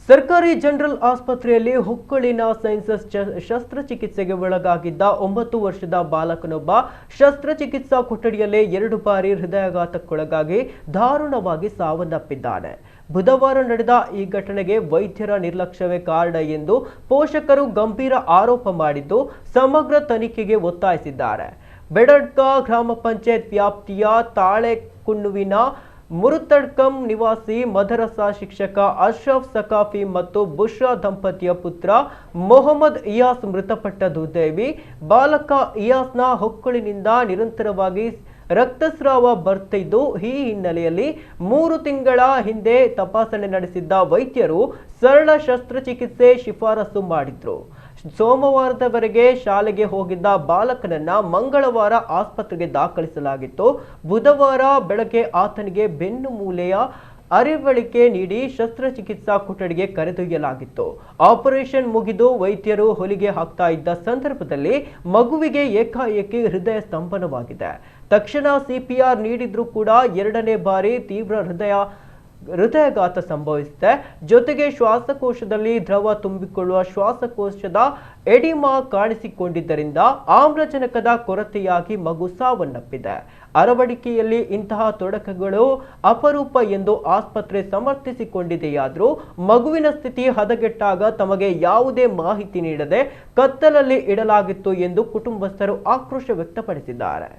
ಸರ್ಕಾರಿ ಜನರಲ್ ಆಸ್ಪತ್ರೆಯಲ್ಲಿ ಹುಕ್ಕುಳಿನ ಸೈನ್ಸಸ್ ಶಸ್ತ್ರಚಿಕಿತ್ಸೆಗೆ ಒಳಗಾಗಿದ್ದ 9 ವರ್ಷದ ಬಾಲಕನೊಬ್ಬ ಶಸ್ತ್ರಚಿಕಿತ್ಸಾ ಕೊಠಡಿಯಲ್ಲಿ 2 ಬಾರಿ ಹೃದಯಾಘಾತಕ್ಕೊಳಗಾಗಿ ದಾರುಣವಾಗಿ ಸಾವನ್ನಪ್ಪಿದ್ದಾನೆ. ಬುಧವಾರ ನಡೆದ ಈ ಘಟನೆಗೆ ವೈದ್ಯರ ನಿರ್ಲಕ್ಷ್ಯವೇ ಕಾರಣ ಎಂದು ಪೋಷಕರು ಗಂಭೀರ ಆರೋಪ ಮಾಡಿದ್ದು ಸಮಗ್ರ ತನಿಖೆಗೆ ಒತ್ತಾಯಿಸಿದ್ದಾರೆ. ಬೆಡಡ್ಕ ಗ್ರಾಮ ಪಂಚಾಯತ್ ವ್ಯಾಪ್ತಿಯ ತಾಳೆಕುಣ್ಣುವಿನ ಮುರುತಡ್ಕಂ ನಿವಾಸಿ ಮದರಸಾ ಶಿಕ್ಷಕ ಅಶ್ರಫ್ ಸಕಾಫಿ ಮತ್ತು ಬುಷ್ರಾ ದಂಪತಿಯ ಪುತ್ರ ಮೊಹಮ್ಮದ್ ಇಯಾಸ್ ಮೃತಪಟ್ಟ ದುರ್ದೈವಿ. ಬಾಲಕ ಇಯಾಸ್ನ ಹೊಕ್ಕುಳಿನಿಂದ ನಿರಂತರವಾಗಿ ರಕ್ತಸ್ರಾವ ಬರ್ತಿದ್ದು, ಈ ಹಿನ್ನೆಲೆಯಲ್ಲಿ 3 ತಿಂಗಳ ಹಿಂದೆ ತಪಾಸಣೆ ನಡೆಸಿದ್ದ ವೈದ್ಯರು ಸರಳ ಶಸ್ತ್ರಚಿಕಿತ್ಸೆ ಶಿಫಾರಸು ಮಾಡಿದ್ರು. ಸೋಮವಾರದವರೆಗೆ ಶಾಲೆಗೆ ಹೋಗಿದ್ದ ಬಾಲಕನನ್ನ ಮಂಗಳವಾರ ಆಸ್ಪತ್ರೆಗೆ ದಾಖಲಿಸಲಾಗಿತ್ತು. ಬುಧವಾರ ಬೆಳಗ್ಗೆ ಆತನಿಗೆ ಬೆನ್ನು ಮೂಳೆಯ ಅರಿವಳಿಕೆ ನೀಡಿ ಶಸ್ತ್ರಚಿಕಿತ್ಸಾ ಕೊಠಡಿಗೆ ಕರೆದೊಯ್ಯಲಾಗಿತ್ತು. ಆಪರೇಷನ್ ಮುಗಿದು ವೈದ್ಯರು ಹೊಲಿಗೆ ಹಾಕ್ತಾ ಇದ್ದ ಸಂದರ್ಭದಲ್ಲಿ ಮಗುವಿಗೆ ಏಕಾಏಕಿ ಹೃದಯ ಸ್ತಂಭನವಾಗಿದೆ. ತಕ್ಷಣ ಸಿಪಿಆರ್ ನೀಡಿದ್ರೂ ಕೂಡ 2ನೇ ಬಾರಿ ತೀವ್ರ ಹೃದಯಾಘಾತ ಸಂಭವಿಸಿದೆ. ಜೊತೆಗೆ ಶ್ವಾಸಕೋಶದಲ್ಲಿ ದ್ರವ ತುಂಬಿಕೊಳ್ಳುವ ಶ್ವಾಸಕೋಶದ ಎಡಿಮಾ ಕಾಣಿಸಿಕೊಂಡಿದ್ದರಿಂದ ಆಮ್ಲಜನಕದ ಕೊರತೆಯಾಗಿ ಮಗು ಸಾವನ್ನಪ್ಪಿದೆ. ಅರವಳಿಕೆಯಲ್ಲಿ ಇಂತಹ ತೊಡಕುಗಳು ಅಪರೂಪ ಎಂದು ಆಸ್ಪತ್ರೆ ಸಮರ್ಥಿಸಿಕೊಂಡಿದೆಯಾದರೂ ಮಗುವಿನ ಸ್ಥಿತಿ ಹದಗೆಟ್ಟಾಗ ತಮಗೆ ಯಾವುದೇ ಮಾಹಿತಿ ನೀಡದೆ ಕತ್ತಲಲ್ಲಿ ಇಡಲಾಗಿತ್ತು ಎಂದು ಕುಟುಂಬಸ್ಥರು ಆಕ್ರೋಶ ವ್ಯಕ್ತಪಡಿಸಿದ್ದಾರೆ.